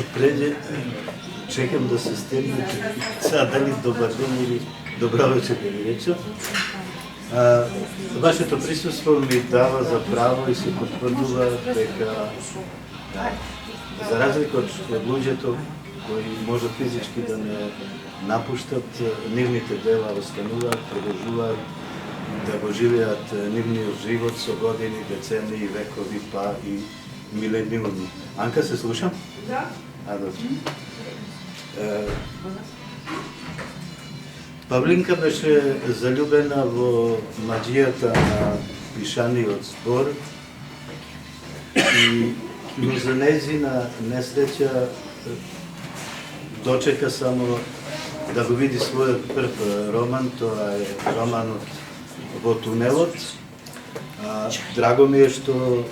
Отпреди чекам да се стегне. Сега дали добър ден или добро вечер да ви речем. Вашето присъство ми дава за право и се потвърдува дека за разлика от луѓето кои можат физички да не напуштат, нивните дела остануваат, продолжуваат да го живеат нивниот живот со години, децени, векови, па и милениуми. Анка, се слушам? Да. Добре. Павлинка беше залюбена во маџијата на пишаниот збор но за нејзина несреќа дочека само да го види својот прв роман, тоа е романот Во тунелот. Драго ми е што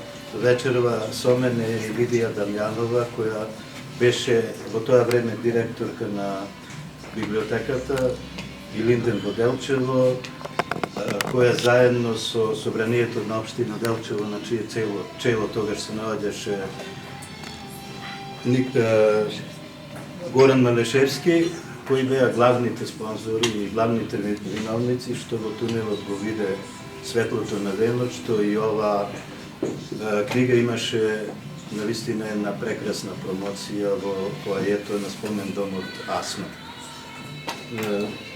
вечерва со мене е Лидија Дамјанова, која беше во тоа време директорка на библиотеката, и Линден во Делчево, која заедно со собранието на општина Делчево, на чие чело тогаш се наоѓаше Горан Малешевски, кои беа главните спонзори и главните виновници што во тунелот го виде светлото на денот, што и ова книга имаше навистина една прекрасна промоција во фоајето на спомен домот Асма.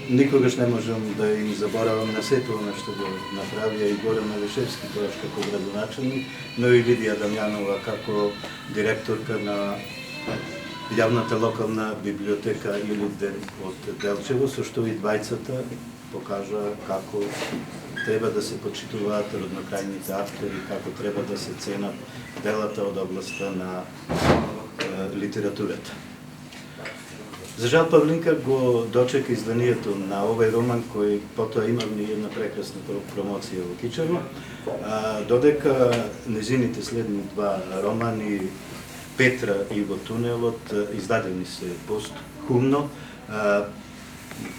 Никогаш не можам да им заборавам на сето она што го направија и Горан Малешевски тогаш како градоначелник, но и Лидија Дамјанова како директорка на јавната локална библиотека Илинден од Делчево, со што и двајцата покажа како треба да се почитуваат роднокрајните автори, како треба да се ценат делата од областта на литературата. За жал, Павлинка го дочека изданието на овој роман, кој потоа имавме една прекрасна промоција во Кичево, додека незините следни два романи Петра и Во тунелот издадени се постхумно.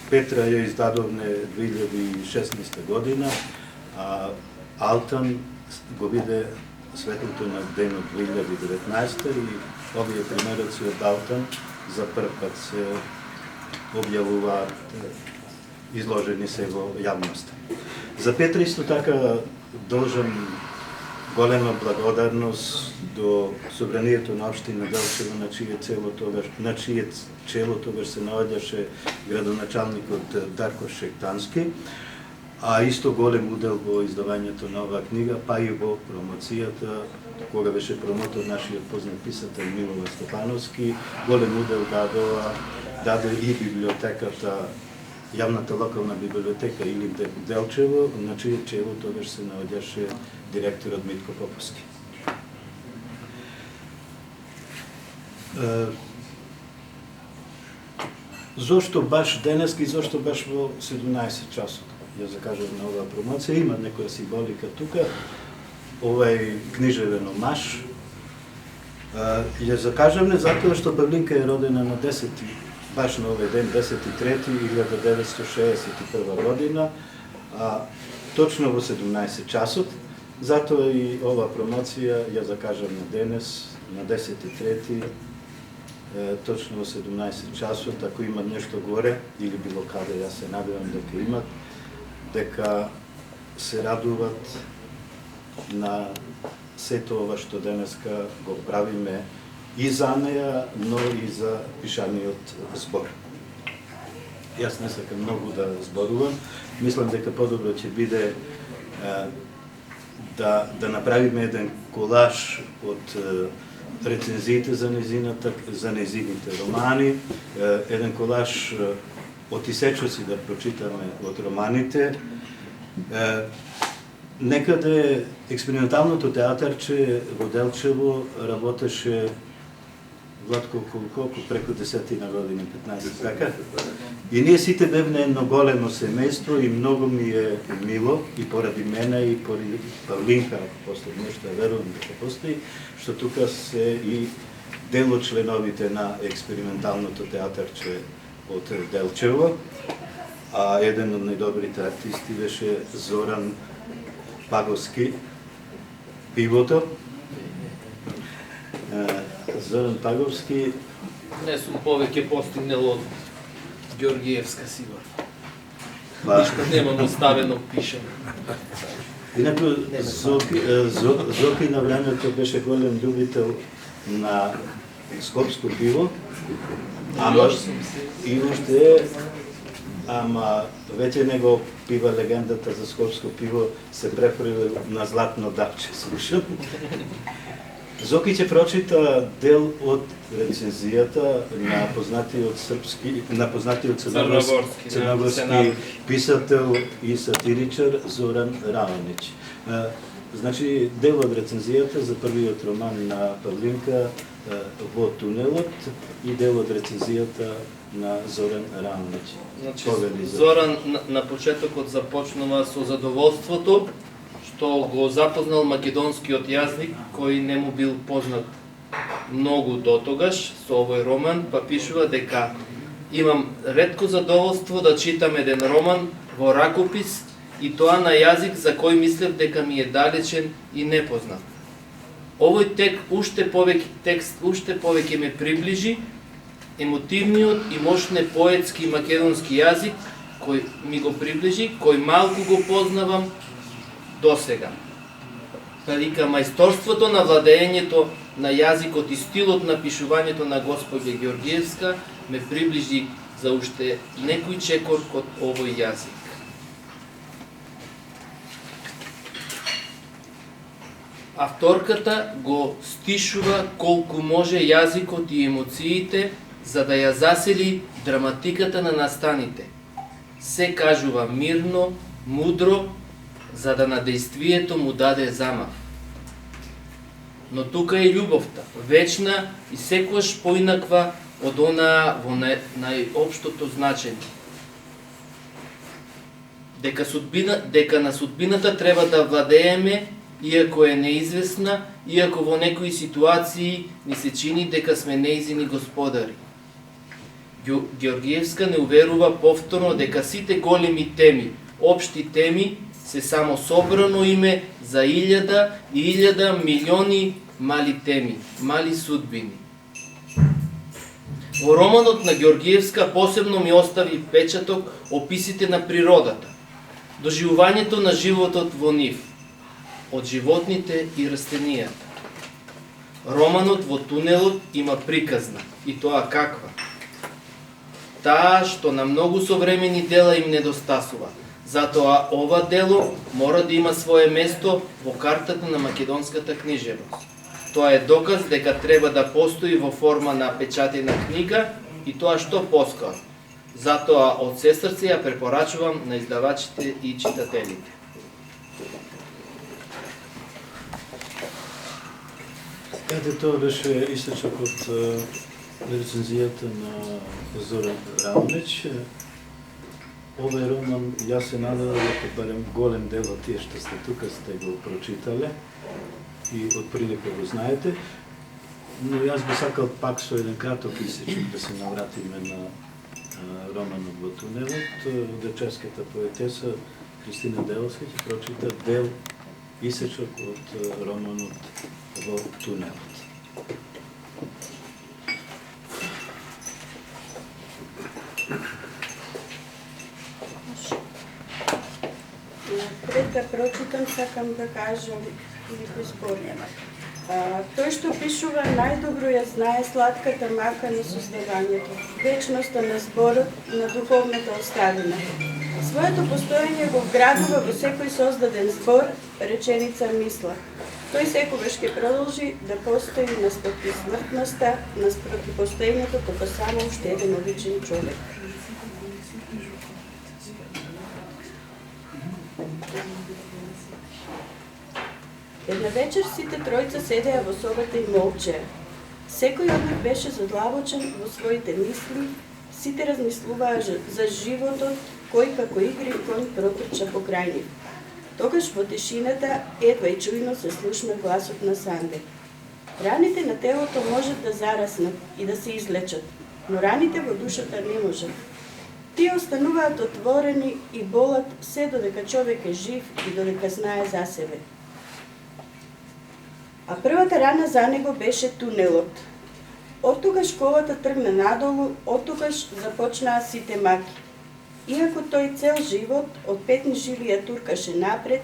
Петра ја издадовме 2016 година, а Алтан го биде светлото на денот 2019 и овие примероци од Алтан за прв пат се објавуваат, изложени се во јавноста. За Петра исто така должам голема благодарност до собранието на општина Делчево, на чие чело тогаш се наоѓаше градоначалникот Дарко Шектански, а исто голем удел во издавањето на оваа книга, па и во промоцијата, кога беше промотор нашиот познат писател Милова Стефановски, голем удел даде и библиотеката, јавната локална библиотека Илинден Делчево, на чие чело тогаш се наоѓаше директорот Митко Поповски. Зошто баш денеска и зошто баш во 17 часот? Ја закажав на оваа промоција, има некоја символика тука, овај книжевен омаш. Ја закажавме затоа што Павлинка е родена на 10. баш на овој ден, 10.3.1961 година, точно во 17 часот. Затоа и ова промоција ја закажам на денес, на 10.3. Точно во 17 часот, ако имат нешто горе, или било каде, јас се надевам дека имат, дека се радуват на сето ова што денеска го правиме и за неја, но и за пишаниот збор. Јас не сакам многу да зборувам, мислам дека подобро ќе биде да направиме еден колаж од рецензиите за незините романи, еден колаж од исечоци да прочитаме од романите. Некаде експерименталното театарче во Делчево работеше Владко колку преку 10 години, 15 така. И ние сите бевме едно големо семејство и многу ми е мило и поради мене и поради Павлинка, ако постои нешто, верувам дека постои, што тука се и дел од членовите на експерименталното театарче од Делчево, а еден од најдобрите артисти беше Зоран Паговски, Пивото. Зоран Паговски. Не сум повеќе постигнал од Георгиевска, сигурно. Ништо немам оставено пишано. Инаку, Зоки на времето беше голем љубител на скопско пиво. И уште, ама веќе него пива легендата за скопско пиво се префрли на златно дапче, слушам. Зоки ќе прочита дел од рецензијата на познатиот црногорски писател и сатиричар Зоран Раонич. Значи, дел од рецензијата за првиот роман на Павлинка Во тунелот и дел од рецензијата на Зоран Раонич. Значи, Зоран на почетокот започнува со задоволството што го запознал македонскиот јазик, кој не му бил познат многу дотогаш со овој роман, па пишува дека имам ретко задоволство да читам еден роман во ракопис и тоа на јазик за кој мислев дека ми е далечен и непознат. Овој уште повеќе ме приближи емотивниот и мощне поетски македонски јазик кој ми го приближи, кој малку го познавам досега. Па вика, мајсторството на владеењето на јазикот и стилот на пишувањето на госпоѓа Георгиевска ме приближи за уште некој чекор код овој јазик. Авторката го стишува колку може јазикот и емоциите за да ја засили драматиката на настаните. Се кажува мирно, мудро, за да на дејствието му даде замав. Но тука е љубовта, вечна и секогаш поинаква од онаа во најопштото значење. Дека на судбината треба да владееме, иако е неизвестна, иако во некои ситуации ни се чини дека сме неизини господари. Георгиевска не уверува повторно дека сите големи теми, општи теми, се само собрано име за 1000 и 1000 милиони мали теми, мали судбини. Во романот на Георгиевска посебно ми остави печаток описите на природата, доживувањето на животот во нив, од животните и растенијата. Романот Во тунелот има приказна, и тоа каква? Таа што на многу современи дела им недостасува. Затоа ова дело мора да има свое место во картата на македонската книжевност. Тоа е доказ дека треба да постои во форма на печатена книга и тоа што поскоро. Затоа од се срце ја препорачувам на издавачите и читателите. Ете, тоа беше истечок од рецензијата на Зоран Раонич. Овој роман, јас се надевам дека барем голем дел од тие што сте тука сте го прочитале и од прилика го знаете, но јас би сакал пак со еден краток исечок да се навратиме на романот Во тунелот. Дечевската поетеса Христина Деловска ќе прочита дел исечок од романот Во тунелот. Пред да прочитам, сакам да кажам или да спорим. Тој што пишува најдобро ја знае сладката мака на создавањето, вечноста на зборот, на духовната оставина. Своето постоење го вградува во секој создаден збор, реченица, мисла. Тој секогаш ќе продолжи да постои наспроти смртноста, наспроти постоењето како само уште еден обичен човек. Една вечер сите тројца седеа во собата и молчеа. Секој од нив беше задлабочен во своите мисли, сите размислуваа за животот, кој како игри кон протрча покрај нив. Тогаш во тишината едва и чујно се слушна гласот на Санде. Раните на телото можат да зараснат и да се излечат, но раните во душата не можат. Тие остануваат отворени и болат се додека човек е жив и додека знае за себе. А првата рана за него беше тунелот. Оттогаш колата тргна надолу, оттогаш започнаа сите маки. Иако тој цел живот од петни жили ја туркаше напред,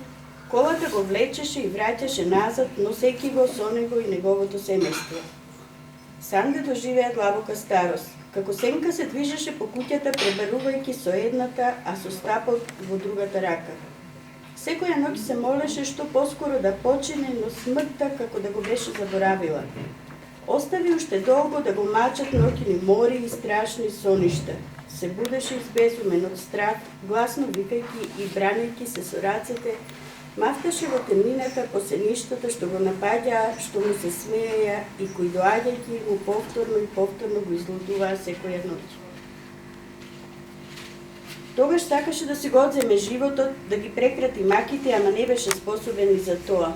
колата го влечеше и враќаше назад, носејќи го со него и неговото семејство. Санде доживеа длабока старост. Како сенка се движеше по куќата, пребарувајќи со едната, а со стапот во другата рака. Секоја ноќ се молеше што поскоро да почине, но смртта како да го беше заборавила. Остави уште долго да го мачат ноќни мори и страшни соништа. Се будеше избезумен од страх, гласно викајќи и бранејќи се со рацете, мафташе во темнината по сеништата што го напаѓаа, што му се смееја и кои доаѓајќи му повторно и повторно го излутуваа секоја ноќ. Тогаш сакаше да си го одземе животот, да ги прекрати маките, ама не беше способен и за тоа.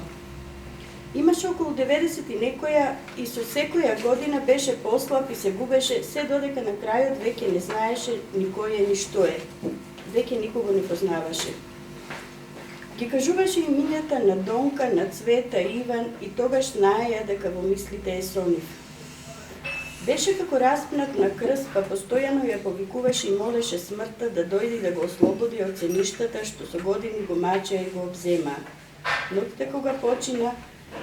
Имаше околу 90 и некоја и со секоја година беше послаб и се губеше, се додека на крајот веќе не знаеше ни кој е ни што е. Веќе никого не познаваше. Ги кажуваше имињата на Донка, на Цвета, Иван и тогаш знаеја дека во мислите е со нив. Беше како распнат на крст, па постојано ја повикуваше и молеше смртта да дојде да го ослободи од сеништата што со години го мачеа и го обземаа. Ноќта кога почина,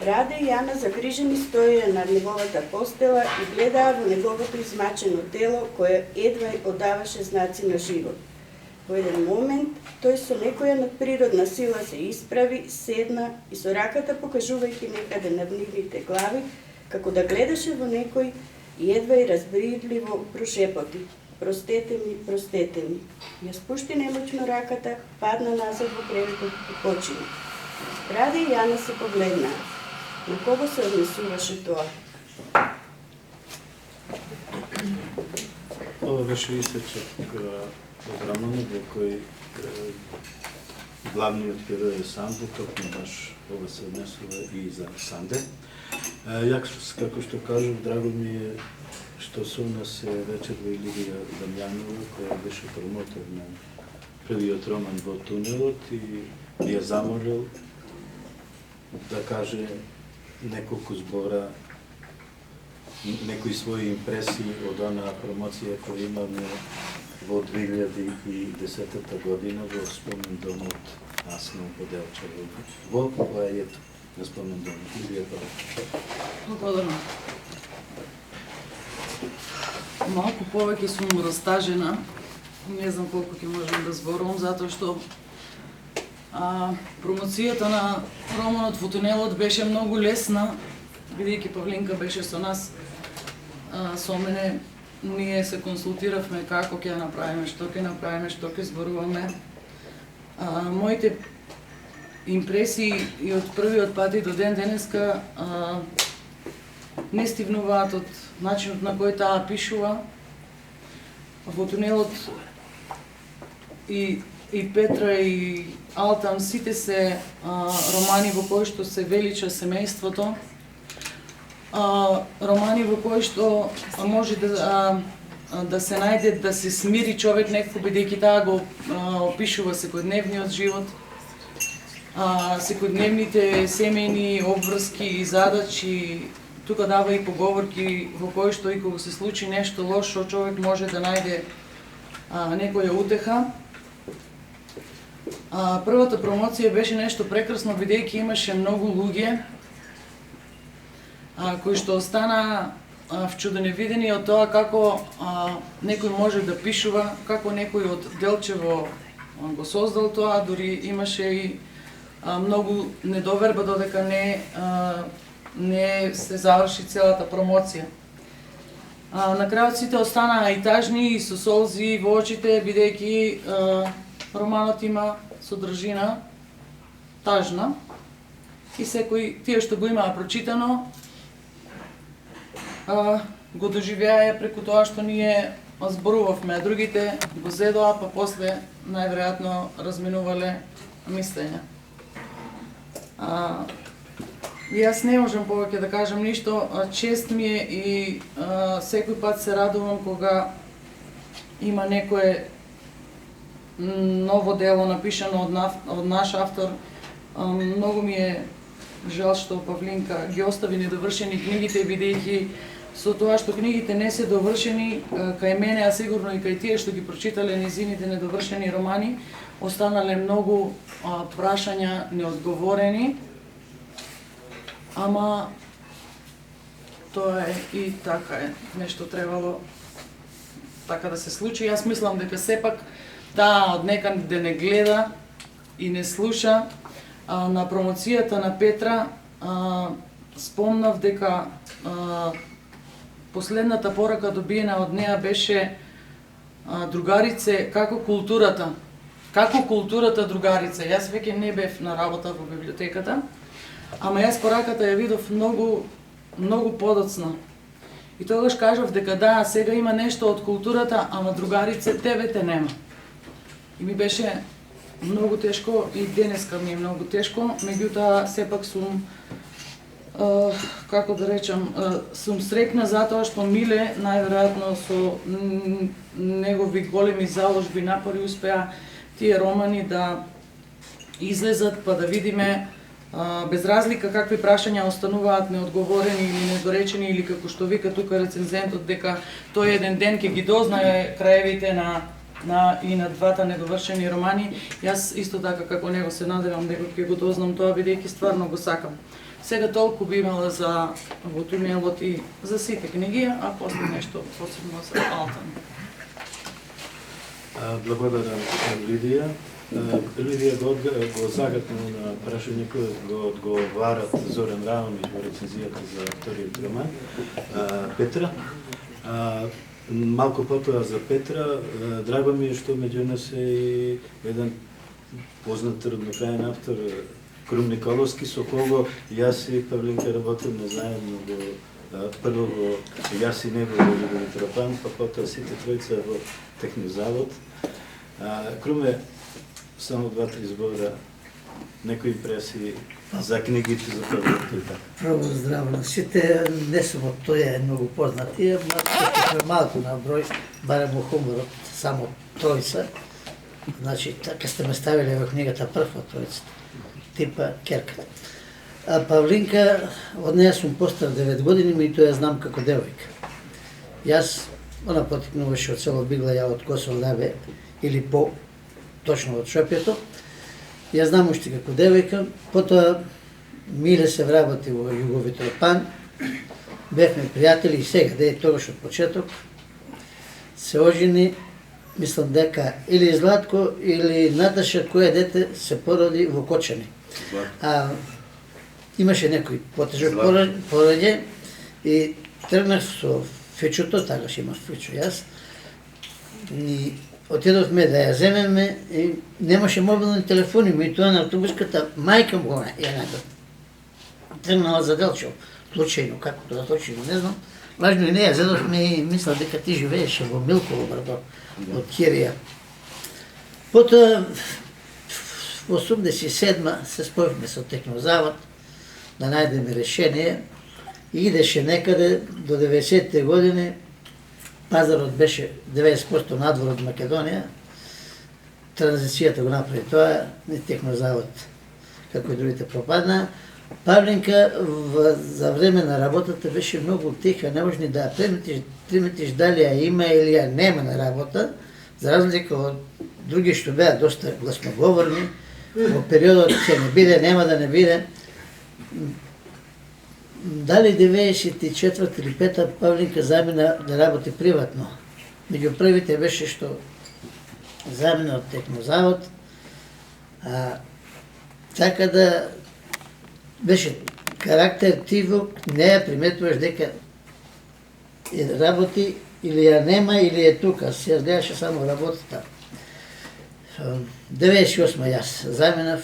Раде и Јана загрижени стоеја на неговата постела и гледаа во неговото измачено тело, кое едва одаваше знаци на живот. Во еден момент, тој со некоја надприродна сила се исправи, седна и со раката покажувајќи некаде над нивните глави, како да гледаше во некој и едва и разбирливо прошепоти: "Простете ми." Ја спушти немочно раката, падна назад во креветот и почина. Раде и Јана се погледнаа. На кого се однесуваше тоа? Ова беше исечок од романот во кој главниот герој е Санде, токму баш ова се однесува и за Санде. Јас, како што кажав, драго ми е што со нас е вечер во Илирија Дамјанова, која беше промотор на првиот роман во Тунелот и би ја замолил да каже неколку збора, некои своји импресии од онаа промоција која имаме во 2010 година во Спомен домот Асна Поделчева во фоајето на Спомен домот. Благодарам. Малку повеќе сум растажена, не знам колку ќе можам да зборувам, затоа што промоцијата на романот во Тунелот беше многу лесна, бидејќи Павлинка беше со нас. Со мене ние се консултиравме како ќе направиме, што ќе направиме, што ќе зборуваме. Моите импресии и од првиот пат и до ден денеска не стивнуваат од начинот на кој таа пишува. Во Тунелот и Петра и Алтан сите се романи во кои што се велича семејството, романи во кои што може да се најде да се смири човек некако, бидејќи таа го опишува секојдневниот живот, секојдневните семејни обврски и задачи. Тука дава и поговорки во кои што и кога се случи нешто лошо, човек може да најде некоја утеха. Првата промоција беше нешто прекрасно, бидејќи имаше многу луѓе кои што останаа вчудени видени од тоа како некој може да пишува, како некој од Делчево го создал тоа, дури имаше и многу недоверба додека не се заврши целата промоција. На крајот сите останаа и тажни и со солзи во очите, бидејќи романот има содржина тажна и секој тие што го имаа прочитано го доживеа преку тоа што ние зборувавме, а другите го зедоа, па после најверојатно разменувале мислења. Јас не можам повеќе да кажам ништо, чест ми е и секој пат се радувам кога има некое ново дело напишано од наш автор. Многу ми е жал што Павлинка ги остави недовршени книгите, бидејќи со тоа што книгите не се довршени, кај мене, а сигурно и кај тие што ги прочитале низините недовршени романи, останале многу прашања неодговорени, ама тоа е и така е, нешто требало така да се случи. Јас мислам дека сепак таа од некаде не гледа и не слуша. На промоцијата на Петра спомнав дека последната порака добиена од неа беше другарице, како културата другарице. Јас веќе не бев на работа во библиотеката, ама јас пораката ја видов многу подоцна. И тогаш кажав дека да, сега има нешто од културата, ама другарице тебе нема. И ми беше многу тешко и денеска ми е многу тешко, меѓутоа сепак сум како да речам, сум срекна затоа што Миле најверојатно со негови големи заложби напори успеа тие романи да излезат, па да видиме без разлика какви прашања остануваат неодговорени или недоречени, или како што вика тука рецензентот дека тој еден ден ќе ги дознае краевите и на двата недовршени романи. Јас исто така како него се надевам дека ќе го дознам тоа, бидејќи стварно го сакам. Сега толку би имала за во тунелот и за сите книги, а после нешто посебно за Алтан. Благодарам, Лидија. Лидија го загатна на прашање кој го одговарат Зоран Раонич во рецензијата за вториот роман, Петра. Малку потоа за Петра, драго ми е што меѓу нас е и еден познат роднокрајен автор, Крум Николовски, со кого јас и Павлинка работиме заедно прво во јас и него во Литеропан, па потоа сите тројца во Технозавод. Круме, само 2-3 збора, некои импресии за книгите за првото и така. Право здраво на сите, не сум од тој многу познати, ама малку на број, барем во хуморот, само тројца. Значи, така сте ме ставили во книгата прв од тројцата, типа Керката. А Павлинка, од неја сум постар 9 години, и тоа ја знам како девојка. Јас, она потекнуваше од село Бигла, ја од Косово Дабе, или точно од Шопјето. Ја знам уште како девојка, потоа Миле се вработи во Југовитропан, бевме пријатели и сега, да е тогаш од почеток, се ожени, мислам дека или Златко или Наташа, која дете се породи во Кочани. Имаше некој потежок пораѓај и тргнав со Фичото, тогаш имав Фичо јас, и отидовме да ја земеме и немаше мобилни телефони, и тоа на автобуската мајка му го ја најдов. Тргнала за Делчево, случајно, како тоа случајно, не знам. Важно и не ја зедовме и мисла дека ти живееше во Милково брдо од Кирија. Потоа, во 87-ма се спојавме со Технозавод да најдеме решение и идеше некаде до 90-те години. Пазарот беше 90% надвор од Македонија. Транзицијата го направи тоа, и Технозавод, како и другите, пропадна. Павлинка за време на работата беше многу тиха, не можеш ни да ја приметиш дали ја има или ја нема на работа, за разлика од други што беа доста гласноговорни, во периодот ќе не биде, нема да не биде. Дали 94 или 5 Павлинка замина да работи приватно. Меѓу првите беше што замина од Технозавод, така да беше карактер тивок, не ја приметуваш дека работи или ја нема или е тука, се гледаше само работата. 98 јас заминав,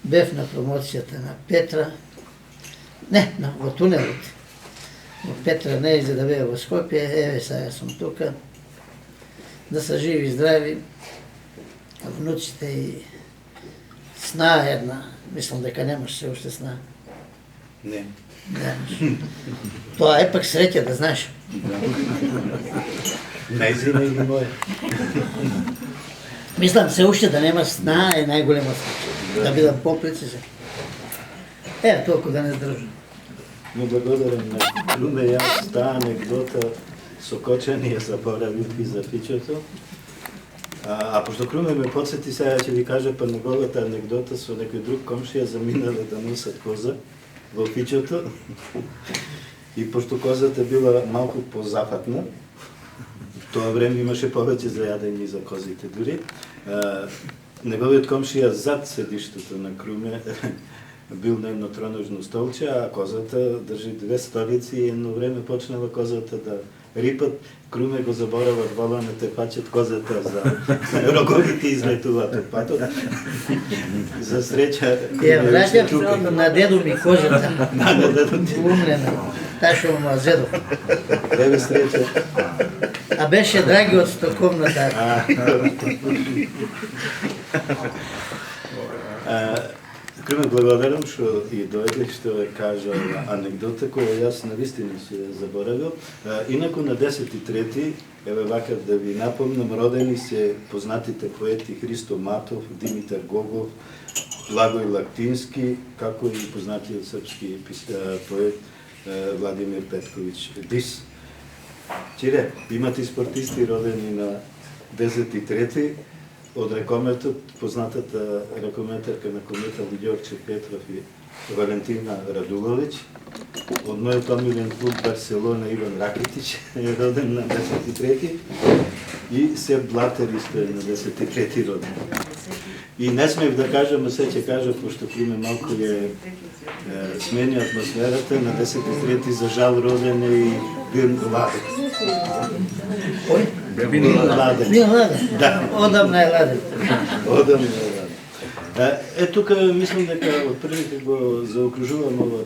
бев на промоцијата на Петра, не, во тунелот. Петра не изе да бе во Скопје, еве сега сум тука, да се живи и здрави, внуците и сна една, мислам дека немаш се уште сна. Не. Немаш. Тоа е пак среќа да знаеш. Најзина или моја? Мислам се уште да нема сна е најголема среќа. Да бидам попрецизен. Толку да не здржам. му благодарам на Круме, јас таа анегдота со кочани ја заборавив и за фичото. А пошто Круме ме подсети, сега ќе ви кажа па неговата анегдота со некој друг комшија заминале да носат коза во фичото. И пошто козата била малку позапатна, в тоа време имаше повеќе за јадење за козите дури. Неговиот комшија зад седиштето на Круме бил на едно троножно столче, а козата држи две столици и едно време почнала козата да рипат. Круме го заборават вола на тепачет козата за роговите излетуваат од патот. За среќа Ја враќав на дедо ми козата. на дедо ти. Умрена. Таа што му зедов. Еве среќа. А беше драги од стоковната. Круме, благодарам што и дојде, што ја кажа анегдота која јас навистина се заборавил. Инаку на 10.3, еве вака да ви напомнам, родени се познатите поети Христо Матов, Димитар Гогов, Благој Лактински, како и познатиот српски поет Владимир Петковиќ Дис. Чире, имате спортисти родени на 10.3, од рекометот, познатата рекометарка на комета Ѓорче Петров и Валентина Радуловиќ, од мојот омилен клуб Барселона Иван Ракитич е роден на 10.3 и Сеп Блатер исто е на 10.3 роден. И не смеев да кажам, а се ќе кажа, пошто Круме малку ја смени атмосферата, на 10.3 за жал роден е и Бин Ладен. Кој? Бин Ладен. Бин Ладен? Да. Одамна е Ладен. Одамна е Ладен. Тука мислам дека од првите го заокружувам ова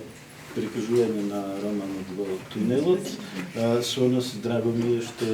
прикажување на романот во тунелот. Со нас драго ми е што